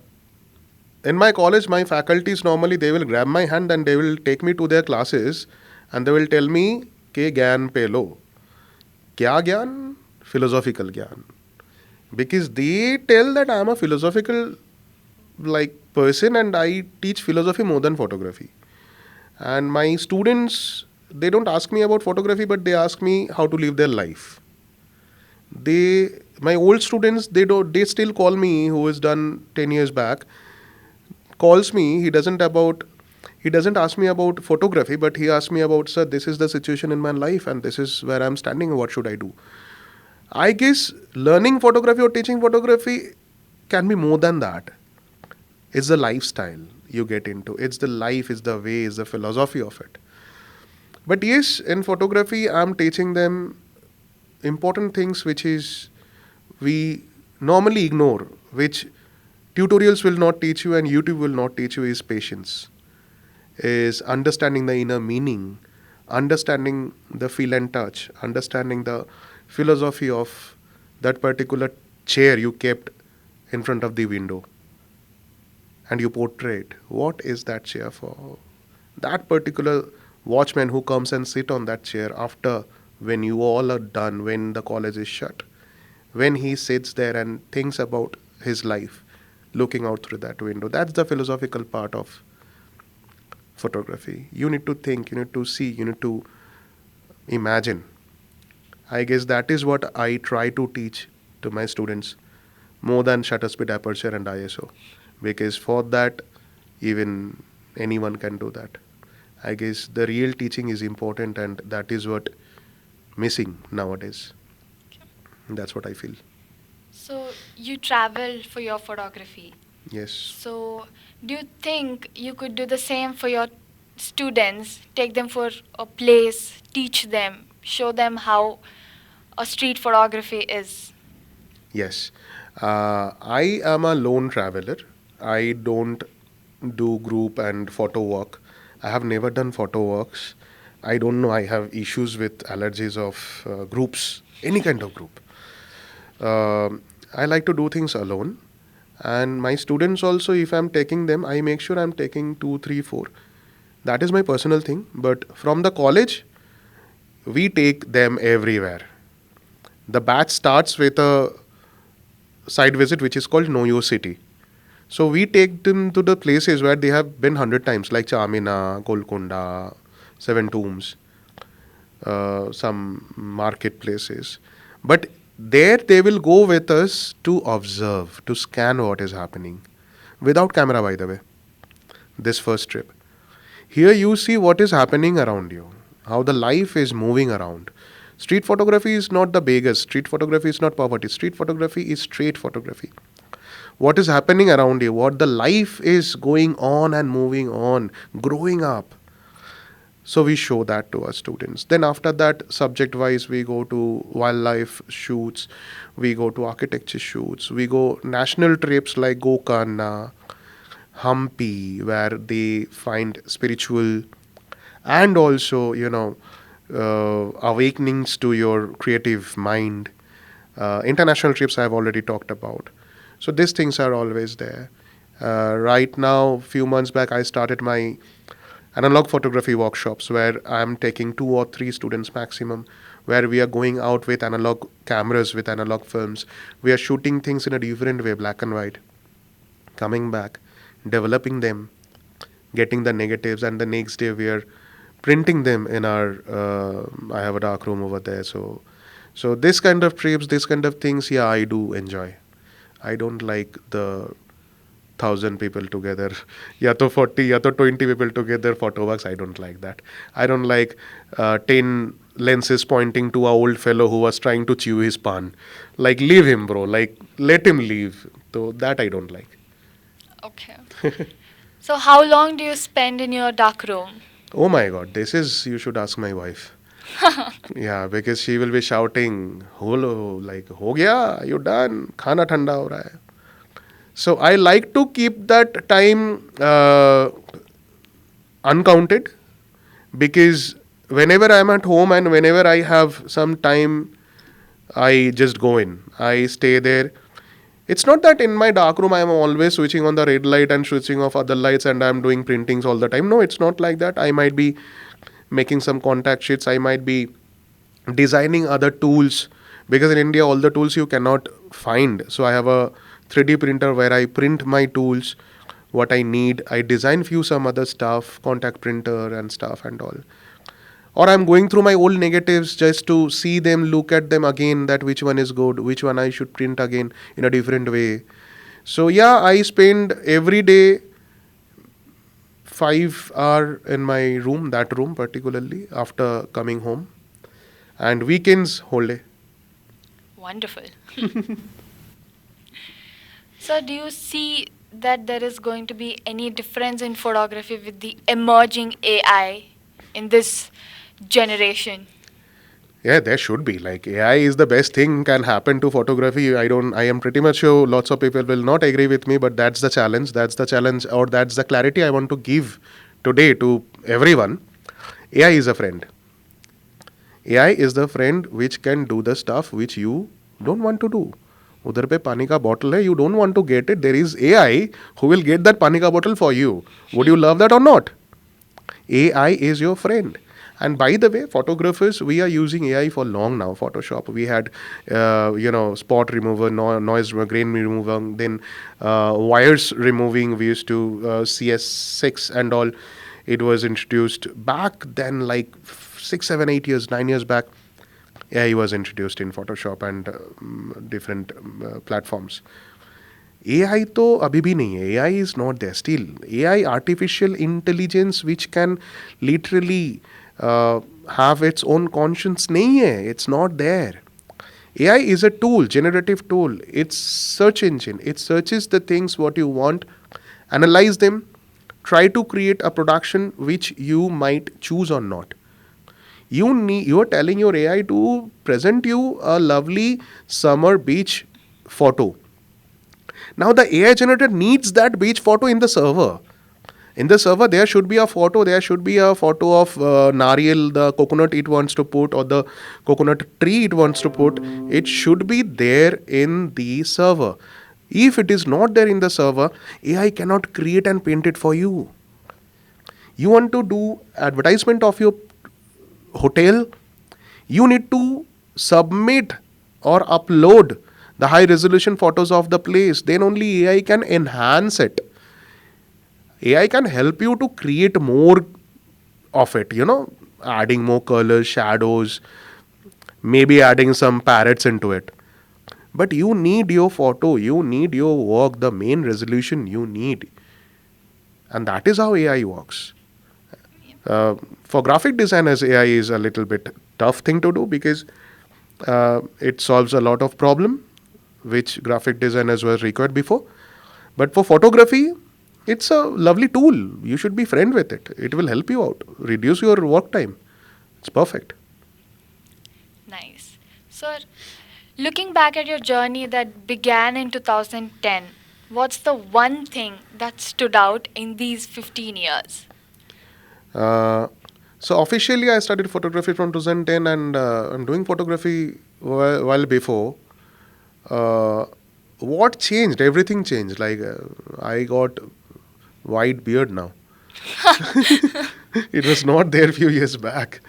in my college, my faculties normally they will grab my hand and they will take me to their classes and they will tell me ke gyan pe lo. Kya gyan? Philosophical gyan. Because they tell that I am a philosophical like person and I teach philosophy more than photography. And my students they don't ask me about photography but they ask me how to live their life. They my old students they still call me who is done 10 years back calls me he doesn't ask me about photography but he asks me about sir this is the situation in my life and this is where I'm standing what should I do. I guess learning photography or teaching photography can be more than that. It's the lifestyle you get into. It's the life, it's the way, it's the philosophy of it. But yes, in photography, I'm teaching them important things which is we normally ignore, which tutorials will not teach you and YouTube will not teach you is patience, is understanding the inner meaning, understanding the feel and touch, understanding the philosophy of that particular chair you kept in front of the window and you portrait. What is that chair for? That particular watchman who comes and sit on that chair after when you all are done, when the college is shut, when he sits there and thinks about his life, looking out through that window. That's the philosophical part of photography. You need to think, you need to see, you need to imagine. I guess that is what I try to teach to my students more than shutter speed, aperture, and ISO. Because for that, even anyone can do that. I guess the real teaching is important, and that is what missing nowadays. That's what I feel. So you travel for your photography. Yes. So do you think you could do the same for your students? Take them for a place, teach them, show them how a street photography is. Yes. I am a lone traveler. I don't do group and photo work. I have never done photo works. I don't know. I have issues with allergies of groups, any kind of group. I like to do things alone. And my students also, if I'm taking them, I make sure I'm taking two, three, four. That is my personal thing. But from the college, we take them everywhere. The batch starts with a site visit which is called Know Your City. So we take them to the places where they have been 100 times, like Chamina, Golconda, Seven Tombs, some marketplaces. But there they will go with us to observe, to scan what is happening. Without camera, by the way, this first trip. Here you see what is happening around you, how the life is moving around. Street photography is not the biggest. Street photography is not poverty. Street photography is straight photography. What is happening around you, what the life is going on and moving on, growing up. So we show that to our students. Then after that, subject wise, we go to wildlife shoots, we go to architecture shoots, we go national trips like Gokarna, Hampi, where they find spiritual and also, awakenings to your creative mind. International trips I've already talked about. So these things are always there. Right now, few months back, I started my analog photography workshops where I'm taking 2 or 3 students maximum, where we are going out with analog cameras, with analog films. We are shooting things in a different way, black and white, coming back, developing them, getting the negatives, and the next day we are printing them in our. I have a dark room over there, so this kind of trips, this kind of things, yeah, I do enjoy. I don't like the 1,000 people together, या तो 40 या तो 20 people together photo works. I don't like that. I don't like 10 lenses pointing to a old fellow who was trying to chew his pan. Like leave him, bro. Like let him leave. So that I don't like. Okay. So how long do you spend in your dark room? Oh my God, this is you should ask my wife. Yeah, because she will be shouting, "Holo, like हो गया, you done? खाना ठंडा हो रहा है." So I like to keep that time uncounted, because whenever I'm at home and whenever I have some time, I just go in. I stay there. It's not that in my dark room I am always switching on the red light and switching off other lights and I'm doing printings all the time. No, it's not like that. I might be making some contact sheets. I might be designing other tools, because in India all the tools you cannot find. So I have a 3D printer where I print my tools, what I need. I design few some other stuff, contact printer and stuff and all. Or I'm going through my old negatives just to see them, look at them again, that which one is good, which one I should print again in a different way. So yeah, I spend every day 5 hours in my room, that room particularly, after coming home, and weekends whole day. Wonderful. So, do you see that there is going to be any difference in photography with the emerging AI in this generation? Yeah, there should be. Like, AI is the best thing can happen to photography. I am pretty much sure lots of people will not agree with me, but that's the challenge. That's the challenge, or that's the clarity I want to give today to everyone. AI is a friend. AI is the friend which can do the stuff which you don't want to do. उधर पे पानी का bottle है, you don't want to get it. There is AI who will get that पानी का bottle for you. Would you love that or not? AI is your friend. And by the way, photographers, we are using AI for long now. Photoshop, we had, spot remover, noise, grain remover, then wires removing. We used to CS6 and all. It was introduced back then, like 6, 7, 8 years, 9 years back. AI was introduced in Photoshop and different platforms. AI तो अभी भी नहीं है. AI is not there still. AI, artificial intelligence, which can literally have its own conscience, नहीं है. It's not there. AI is a tool, generative tool. It's search engine. It searches the things what you want, analyze them, try to create a production which you might choose or not. You are telling your AI to present you a lovely summer beach photo. Now the AI generator needs that beach photo in the server. In the server, there should be a photo. There should be a photo of Nariyal, the coconut it wants to put, or the coconut tree it wants to put. It should be there in the server. If it is not there in the server, AI cannot create and paint it for you. You want to do advertisement of your hotel, you need to submit or upload the high resolution photos of the place. Then only AI can enhance it. AI can help you to create more of it, adding more colors, shadows, maybe adding some parrots into it. But you need your photo, you need your work, the main resolution you need. And that is how AI works. For graphic designers, AI is a little bit tough thing to do, because it solves a lot of problem which graphic designers were required before. But for photography, it's a lovely tool. You should be friend with it. It will help you out, reduce your work time. It's perfect. Nice. Sir, looking back at your journey that began in 2010, what's the one thing that stood out in these 15 years? So officially I studied photography from 2010, and I'm doing photography while before. What changed? Everything changed. Like I got white beard now. It was not there few years back.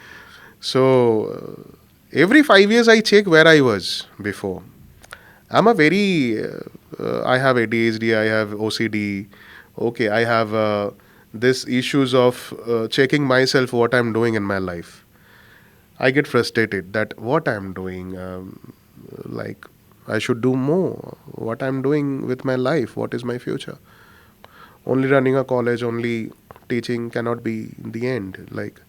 So every 5 years I check where I was before. I'm a very, I have ADHD, I have OCD. Okay, I have this issues of checking myself what I'm doing in my life. I get frustrated that what I'm doing, like I should do more. What I'm doing with my life, what is my future? Only running a college, only teaching cannot be the end. Like,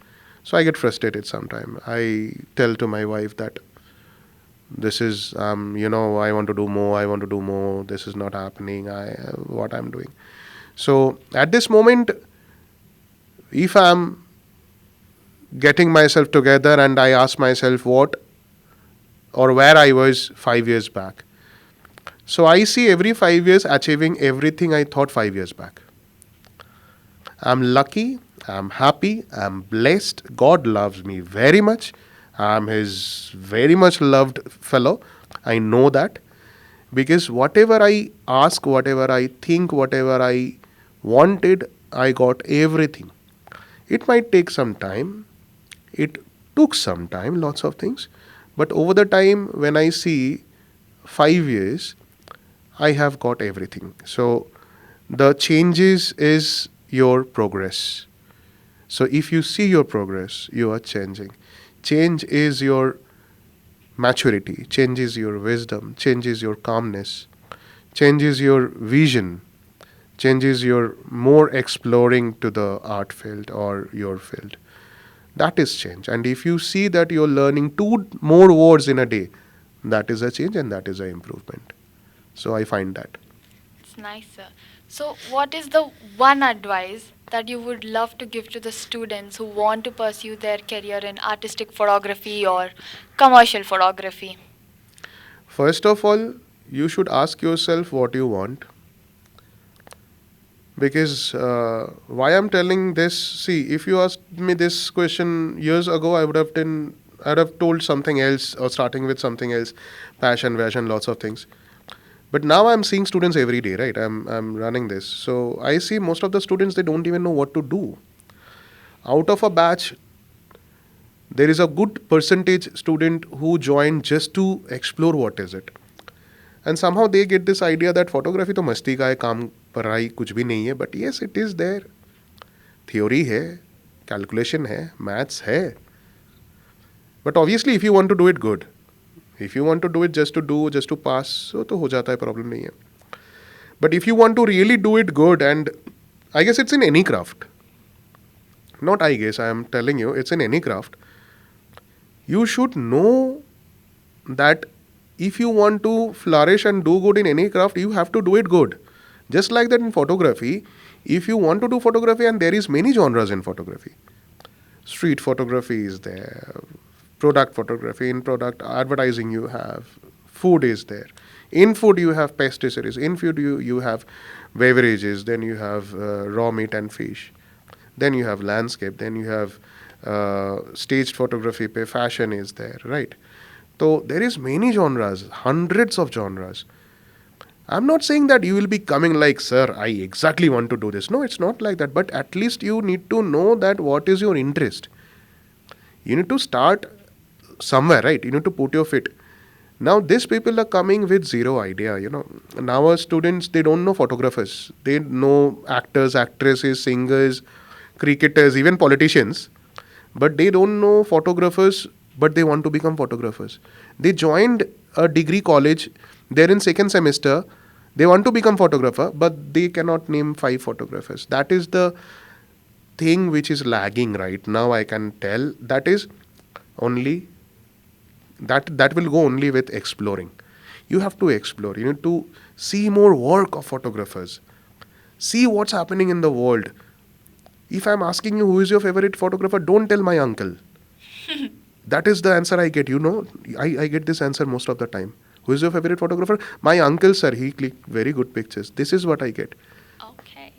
so I get frustrated sometimes. I tell to my wife that this is, I want to do more. I want to do more. This is not happening. What I'm doing. So at this moment, if I'm getting myself together and I ask myself what or where I was 5 years back. So I see every 5 years achieving everything I thought 5 years back. I'm lucky I'm happy, I'm blessed. God loves me very much. I'm his very much loved fellow. I know that because whatever I ask, whatever I think, whatever I wanted, I got everything. It might take some time. It took some time, lots of things. But over the time, when I see 5 years, I have got everything. So the changes is your progress. So if you see your progress, you are changing. Change is your maturity, change is your wisdom, change is your calmness, change is your vision, change is your more exploring to the art field or your field. That is change. And if you see that you're learning two more words in a day, that is a change and that is an improvement. So I find that. It's nice, sir. So, what is the one advice that you would love to give to the students who want to pursue their career in artistic photography or commercial photography? First of all, you should ask yourself what you want. Because why I'm telling this, see, if you asked me this question years ago, I'd have told something else or starting with something else, passion, lots of things. But now I'm seeing students every day, right? I'm running this. So I see most of the students, they don't even know what to do. Out of a batch, there is a good percentage student who join just to explore what is it. And somehow they get this idea that photography तो मस्ती का है, काम पढ़ाई कुछ भी नहीं है. But yes, it is there. Theory है, calculation है, maths है. But obviously, if you want to do it good, if you want to do it just to do, just to pass, so तो हो जाता है, problem नहीं है. But if you want to really do it good, and I guess it's in any craft. Not I guess, I am telling you, it's in any craft. You should know that if you want to flourish and do good in any craft, you have to do it good. Just like that in photography, if you want to do photography, and there is many genres in photography. Street photography is there, product photography, in product advertising you have, food is there. In food you have pastries, in food you have beverages, then you have raw meat and fish, then you have landscape, then you have staged photography, fashion is there, right? So there is many genres, hundreds of genres. I'm not saying that you will be coming like, sir, I exactly want to do this. No, it's not like that. But at least you need to know that what is your interest. You need to start somewhere, right? You need to put your feet. Now, these people are coming with zero idea, Now our students, they don't know photographers. They know actors, actresses, singers, cricketers, even politicians. But they don't know photographers, but they want to become photographers. They joined a degree college, they're in second semester, they want to become photographer, but they cannot name 5 photographers. That is the thing which is lagging right now, I can tell. That is only, that will go only with exploring. You have to explore. You need to see more work of photographers. See what's happening in the world. If I'm asking you who is your favorite photographer, don't tell my uncle. That is the answer I get, I get this answer most of the time. Who is your favorite photographer? My uncle, sir, he clicked very good pictures. This is what I get. Okay.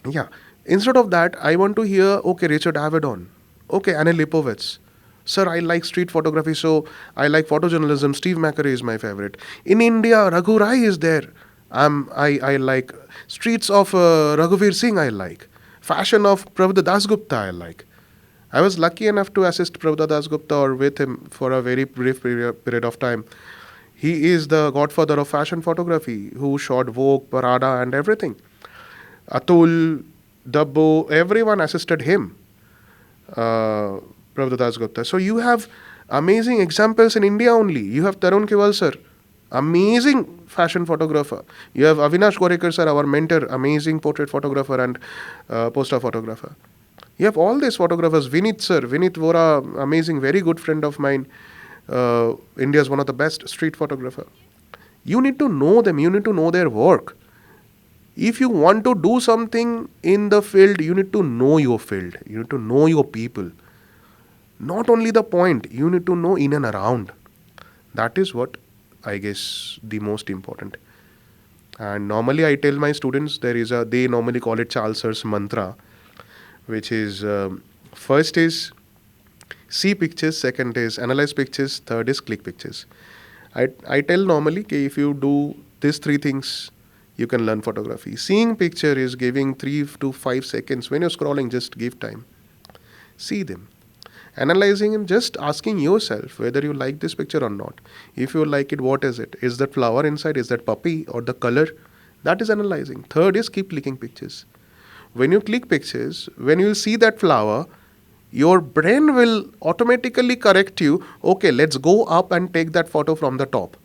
Yeah. Instead of that, I want to hear, okay, Richard Avedon. Okay, Annie Lipovitz. Sir, I like street photography, so I like photojournalism. Steve McCurry is my favorite. In India, Raghu Rai is there. I like streets of Raghuveer Singh, I like. Fashion of Prabhupada Dasgupta, I like. I was lucky enough to assist Prabhupada Dasgupta or with him for a very brief period of time. He is the godfather of fashion photography, who shot Vogue, Parada and everything. Atul, Dabbo, everyone assisted him, Prabhupada Dasgupta. So you have amazing examples in India only. You have Tarun Kiwal sir, amazing fashion photographer. You have Avinash Gorekar sir, our mentor, amazing portrait photographer and poster photographer. You have all these photographers. Vinit sir, Vinit Vora, amazing, very good friend of mine. India's one of the best street photographer. You need to know them. You need to know their work. If you want to do something in the field, you need to know your field. You need to know your people. Not only the point, you need to know in and around. That is what I guess the most important. And normally I tell my students, they normally call it Charles Sir's mantra, which is first is see pictures, second is analyze pictures, third is click pictures. I tell normally कि if you do these three things, you can learn photography. Seeing picture is giving 3 to 5 seconds. When you're scrolling, just give time. See them. Analyzing them, just asking yourself whether you like this picture or not. If you like it, what is it? Is that flower inside? Is that puppy or the color? That is analyzing. Third is keep clicking pictures. When you click pictures, when you see that flower, your brain will automatically correct you. Okay, let's go up and take that photo from the top.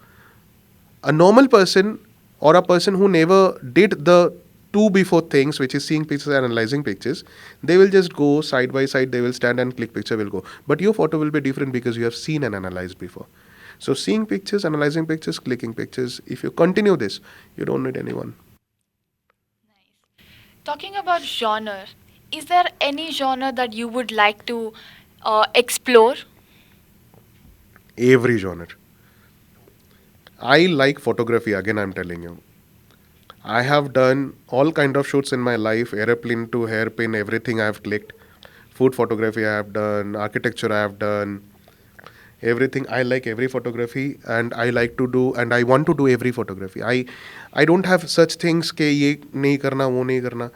A normal person or a person who never did the two before things, which is seeing pictures and analyzing pictures, they will just go side by side, they will stand and click picture will go. But your photo will be different because you have seen and analyzed before. So seeing pictures, analyzing pictures, clicking pictures, if you continue this, you don't need anyone. Talking about genre, is there any genre that you would like to explore? Every genre. I like photography, again I'm telling you. I have done all kind of shoots in my life, airplane to hairpin, everything I have clicked. Food photography I have done, architecture I have done, everything. I like every photography and I like to do and I want to do every photography. I don't have such things ke ye nahi karna, wo nahi karna.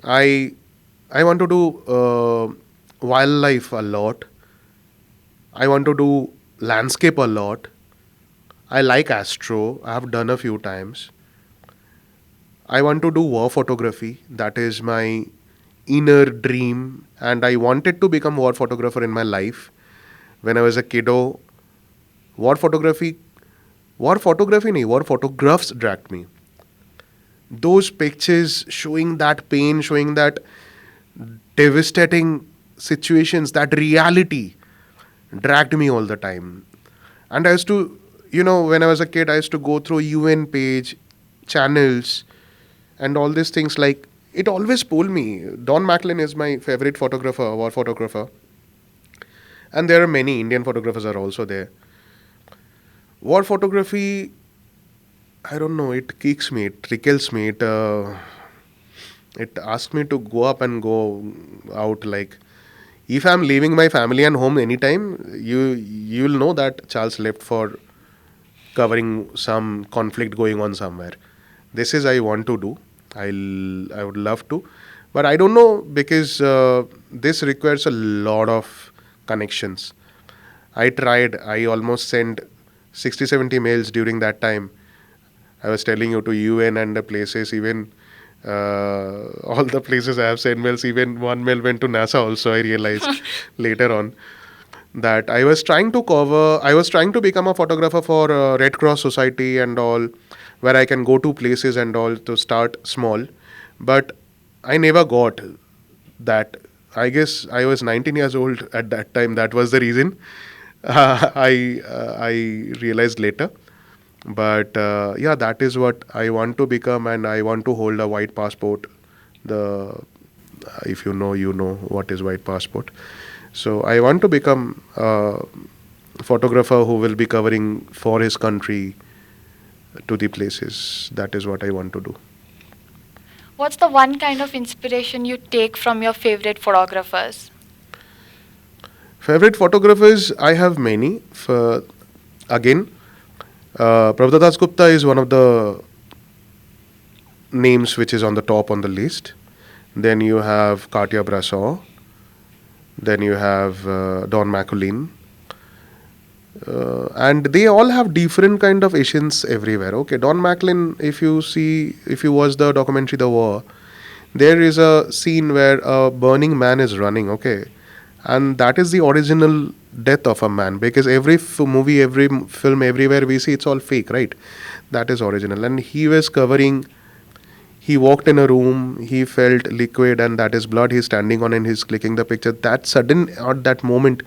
I want to do wildlife a lot. I want to do landscape a lot. I like astro. I have done a few times. I want to do war photography. That is my inner dream. And I wanted to become war photographer in my life. When I was a kiddo, war photography nahi, war photographs dragged me. Those pictures showing that pain, showing that devastating situations, that reality dragged me all the time. And I used to, when I was a kid, I used to go through UN page, channels, and all these things. Like, it always pulled me. Don Macklin is my favorite photographer, war photographer. And there are many Indian photographers are also there. War photography, I don't know, it kicks me, it tickles me, it asks me to go up and go out. Like, if I'm leaving my family and home anytime, you'll know that Charles left for covering some conflict going on somewhere. This is I want to do. I would love to, but I don't know because this requires a lot of connections. I tried. I almost sent 60-70 mails during that time. I was telling you to UN and the places, even all the places I have sent mails, even one mail went to NASA also, I realized later on. That I was trying to become a photographer for Red Cross Society and all, where I can go to places and all to start small. But I never got that. I guess I was 19 years old at that time. That was the reason. I realized later. But yeah, that is what I want to become, and I want to hold a white passport. If you know what is white passport. So I want to become a photographer who will be covering for his country to the places. That is what I want to do. What's the one kind of inspiration you take from your favorite photographers? Favorite photographers, I have many. Again, Prabhudas Gupta is one of the names which is on the top on the list. Then you have Cartier Bresson. Then you have Don Macklin. And they all have different kind of Asians everywhere. Okay, Don Macklin, if you watch the documentary The War, there is a scene where a burning man is running, okay? And that is the original death of a man, because every movie, every film, everywhere we see, it's all fake, right? That is original. And he walked in a room, he felt liquid, and that is blood he's standing on, and he's clicking the picture. That sudden, at that moment,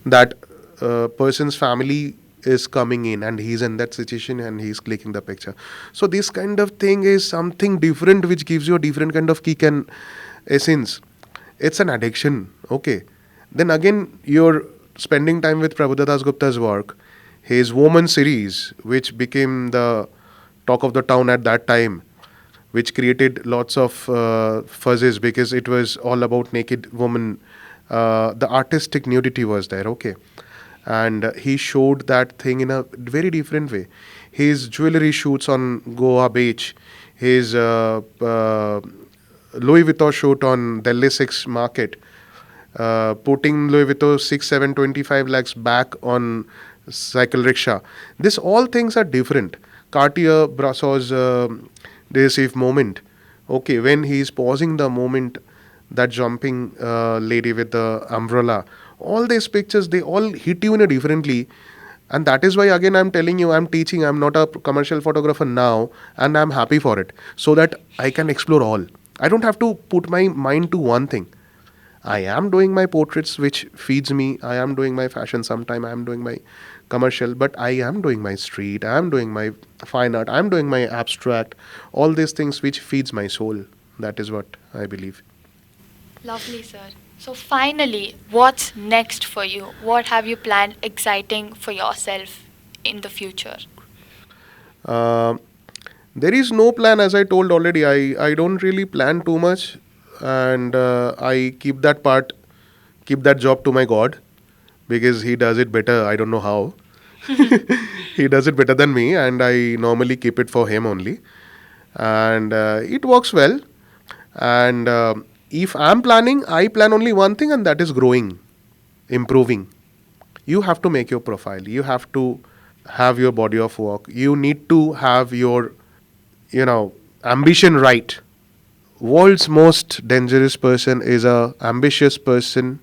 that person's family is coming in, and he's in that situation, and he's clicking the picture. So this kind of thing is something different, which gives you a different kind of kick and essence. It's an addiction, okay? Then again, you're spending time with Prabhudas Gupta's work, his Woman series, which became the talk of the town at that time. which created lots of fuzzes because it was all about naked woman. The artistic nudity was there, okay, and he showed that thing in a very different way. His jewelry shoots on Goa beach, his Louis Vuitton shoot on Delhi 6 market, putting Louis Vuitton 6, 7, 25 lakhs back on cycle rickshaw. This all things are different. Cartier Brassard's decisive moment. Okay, when he is pausing the moment, that jumping lady with the umbrella, all these pictures, they all hit you in a differently. And that is why, again, I'm telling you, I'm teaching, I'm not a commercial photographer now, and I'm happy for it, so that I can explore all. I don't have to put my mind to one thing. I am doing my portraits, which feeds me. I am doing my fashion sometime. I am doing my commercial, but I am doing my street. I am doing my fine art. I am doing my abstract. All these things which feeds my soul. That is what I believe. Lovely, sir. So finally, what's next for you? What have you planned exciting for yourself in the future? Uh, there is no plan, as I told already. I don't really plan too much, and I keep that job to my God, because He does it better. I don't know how. He does it better than me, and I normally keep it for Him only. And it works well. And if I'm planning, I plan only one thing, and that is growing, improving. You have to make your profile. You have to have your body of work. You need to have your, ambition right. World's most dangerous person is a ambitious person,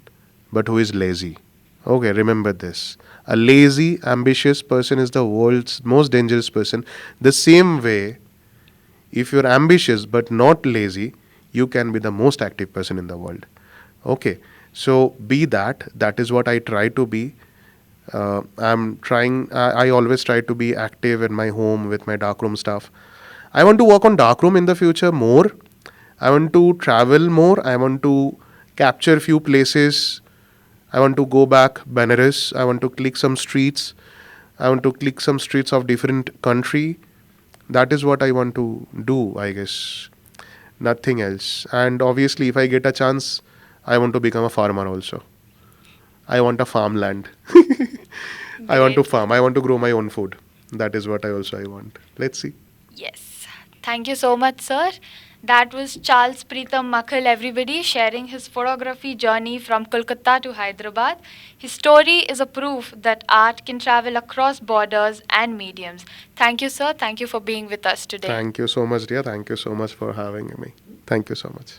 but who is lazy. Okay, remember this. A lazy, ambitious person is the world's most dangerous person. The same way, if you're ambitious but not lazy, you can be the most active person in the world. Okay, so be that. That is what I try to be. I'm trying. I always try to be active in my home with my darkroom stuff. I want to work on darkroom in the future more. I want to travel more. I want to capture few places. I want to go back Benares. I want to click some streets. I want to click some streets of different country. That is what I want to do, I guess. Nothing else. And obviously, if I get a chance, I want to become a farmer also. I want a farmland. I want to Great. farm. I want to grow my own food. That is what I want. Let's see. Yes. Thank you so much, sir. That was Charles Pritam Makhal, everybody, sharing his photography journey from Kolkata to Hyderabad. His story is a proof that art can travel across borders and mediums. Thank you, sir. Thank you for being with us today. Thank you so much, dear. Thank you so much for having me. Thank you so much.